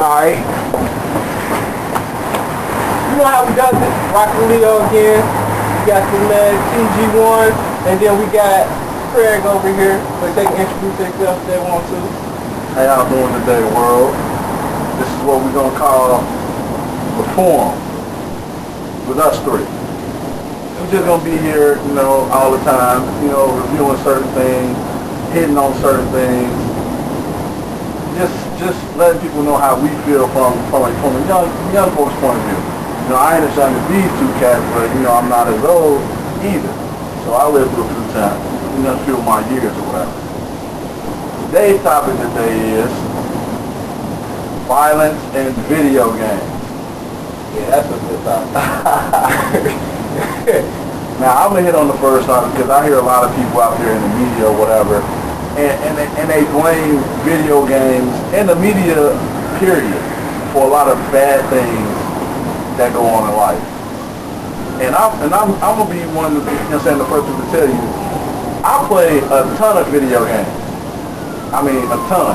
Alright. You know how we got this? Rockin' Leo again. We got the man TG1. And then we got Craig over here. So they can introduce themselves if they want to. How y'all doing today, world? This is what we're going to call the forum with us three. We're just going to be here, you know, all the time, you know, reviewing certain things, hitting on certain things, just letting people know how we feel from a young folks' point of view. You know, I ain't as young as these two cats, but, you know, I'm not as old either. So I lived through a few times, you know, a few of my years or whatever. Today's topic today is violence in video games. Yeah, that's a good topic. Now, I'm going to hit on the first topic because I hear a lot of people out there in the media or whatever, and they blame video games and the media, period, for a lot of bad things that go on in life. And I'm going to be one of the, you know, saying the first one to tell you, I play a ton of video games. I mean, a ton.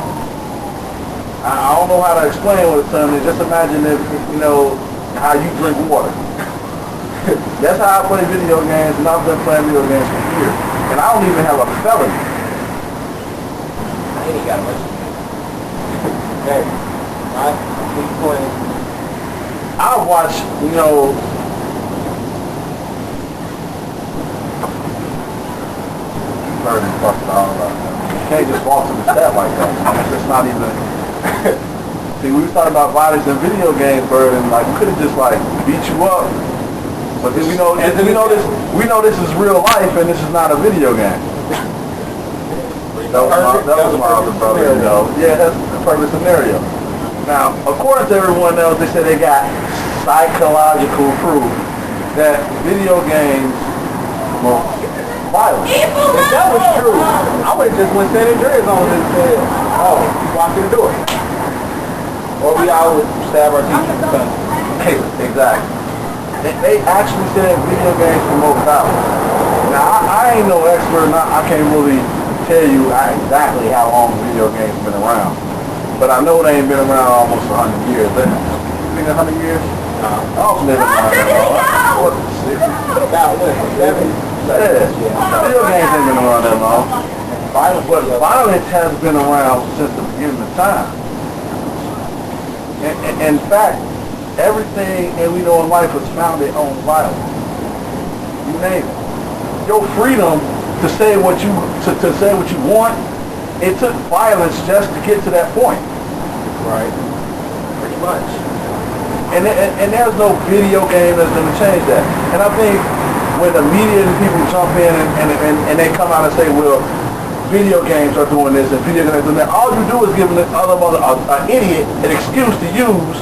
I don't know how to explain what a ton is. Just imagine if, you know, how you drink water. That's how I play video games, and I've been playing video games for years. And I don't even have a felony. I ain't got much. Hey, keep playing. I watch, you know, dirty fucking all about that. You can't just walk to the set like that. It's not even. See, we was talking about violence in video games, Bird, and like we could have just like beat you up. But then we know this is real life, and this is not a video game. That was my other brother, you know. Yeah, that's the perfect scenario. Now, according to everyone else, they said they got psychological proof that video games promote violence. If that was true, I would have just went San Andreas on and said, oh, you walk in the door. Or we all would stab our teachers. Exactly. They actually said video games promote violence. Now, I ain't no expert, I can't really tell you exactly how long video games have been around. But I know they ain't been around almost 100 years. You think 100 years? No. I was living around that long. 60? About what? 70? Yeah. Video games ain't been around that long. But violence has been around since the beginning of time. In fact, everything that we know in life was founded on violence. You name it. Your freedom to say what you want, it took violence just to get to that point. Right. Pretty much. And there's no video game that's going to change that. And I think when the media and people jump in and they come out and say, well, video games are doing this and video games are doing that, all you do is give an idiot an excuse to use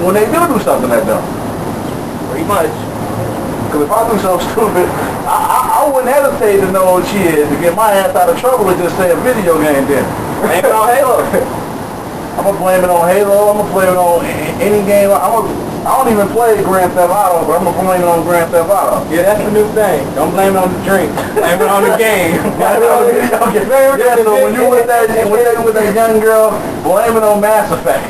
when they do something that dumb. Pretty much. Because if I do something stupid, I wouldn't hesitate to know shit to get my ass out of trouble and just say a video game then. Blame it on Halo. I'm going to blame it on Halo. I'm going to blame it on any game. I don't even play Grand Theft Auto, but I'm going to blame it on Grand Theft Auto. Yeah, that's the new thing. Don't blame it on the drink. Blame it on the game. Blame it on the video game. Yeah, so when you with that young girl, blame it on Mass Effect.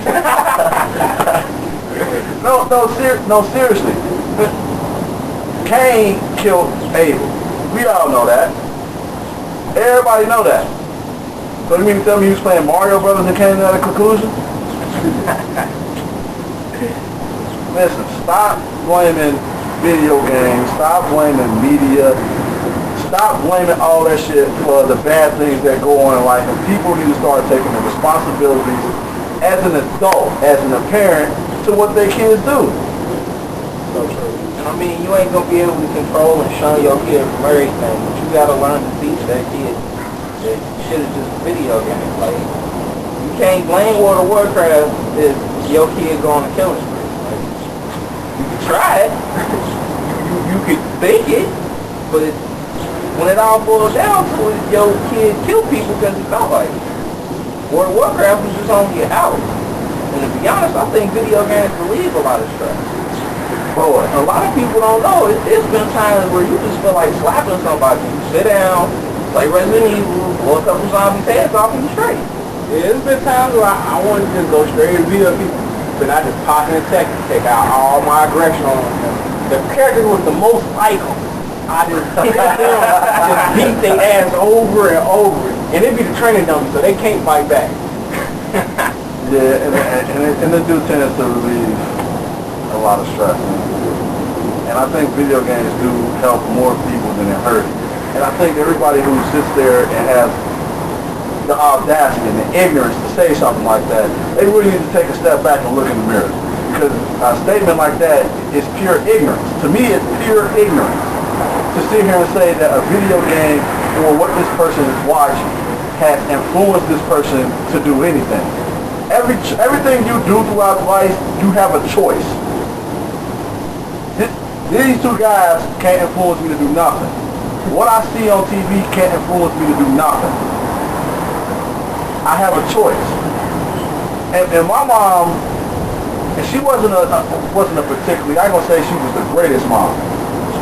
No, seriously. Cain killed Abel. We all know that. Everybody know that. So you mean to tell me he was playing Mario Brothers and came to that conclusion? Listen, stop blaming video games, stop blaming media, stop blaming all that shit for the bad things that go on in life, and people need to start taking the responsibilities as an adult, as an parent, to what their kids do. So true. And I mean, you ain't gonna be able to control and shun your kid from everything, but you gotta learn to teach that kid that shit is just a video game. Like, you can't blame World of Warcraft if your kid going to killing spree. Like, you can try it, you could think it, but when it all boils down to it, your kid kill people because he felt like it. World of Warcraft was just on your out. And to be honest, I think video games relieve a lot of stress. Boy, a lot of people don't know. It's been times where you just feel like slapping somebody. You sit down, like Resident Evil, blow a couple zombies' heads off and you straight. Yeah, it's been times where I want to just go straight to beat up people. and I just pop in the text and take out all my aggression on them. The character was the most like them. I just beat their ass over and over. And it be the training dummy, so they can't fight back. Yeah, and it do tend to relieve a lot of stress. And I think video games do help more people than it hurt. And I think everybody who sits there and has the audacity and the ignorance to say something like that, they really need to take a step back and look in the mirror. Because a statement like that is pure ignorance. To me, it's pure ignorance. To sit here and say that a video game or what this person is watching has influenced this person to do anything. Everything you do throughout life, you have a choice. These two guys can't influence me to do nothing. What I see on TV can't influence me to do nothing. I have a choice. And my mom, and she wasn't a particularly, I ain't gonna say she was the greatest mom,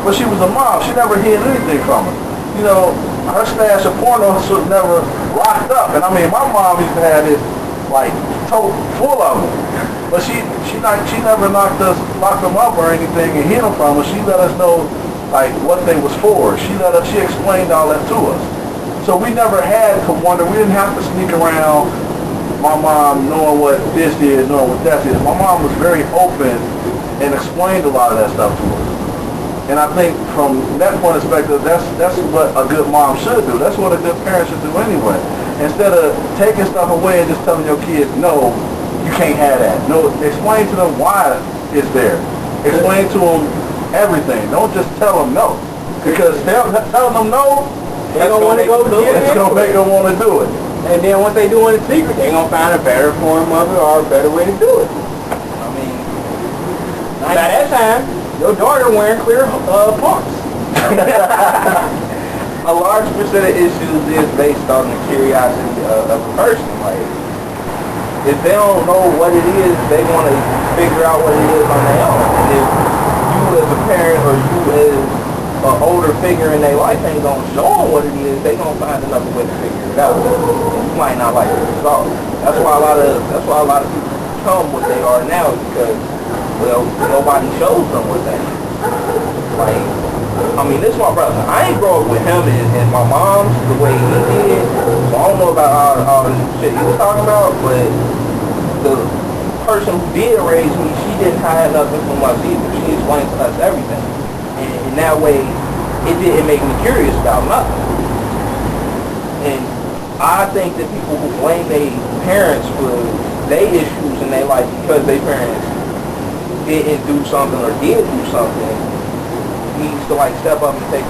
but she was a mom. She never hid anything from us. You know, her stash of pornos was never locked up. And I mean, my mom used to have this like tote full of them. But she never locked them up or anything and hid them from us. She let us know like what they was for. She explained all that to us. So we never had to wonder. We didn't have to sneak around my mom knowing what this is, knowing what that is. My mom was very open and explained a lot of that stuff to us. And I think from that point of perspective, that's what a good mom should do. That's what a good parent should do anyway. Instead of taking stuff away and just telling your kids, no, you can't have that. No, explain to them why it's there. Explain to them everything. Don't just tell them no. Because telling them no, they're going to want to go do it. It's going to make them want to do it. And then once they do it in secret, they're going to find a better form of it or a better way to do it. I mean, by that time, your daughter wearing clear pumps. a large percent of issues is based on the curiosity of a person. Like, if they don't know what it is, they want to figure out what it is on their own. And if you as a parent or you as an older figure in their life ain't gonna show them what it is, they gonna find another way to figure it out. And you might not like the result. That's why a lot of people become what they are now, because well, nobody shows them what that is. Like, I mean, this is my brother. I ain't grow up with him and my mom's the way he did, so I don't know about all the shit he was talking about, but the person who did raise me, she didn't hide nothing from us either. She explained to us everything. And in that way, it didn't make me curious about nothing. And I think that people who blame their parents for their issues in their life because their parents didn't do something or did do something needs to like step up and take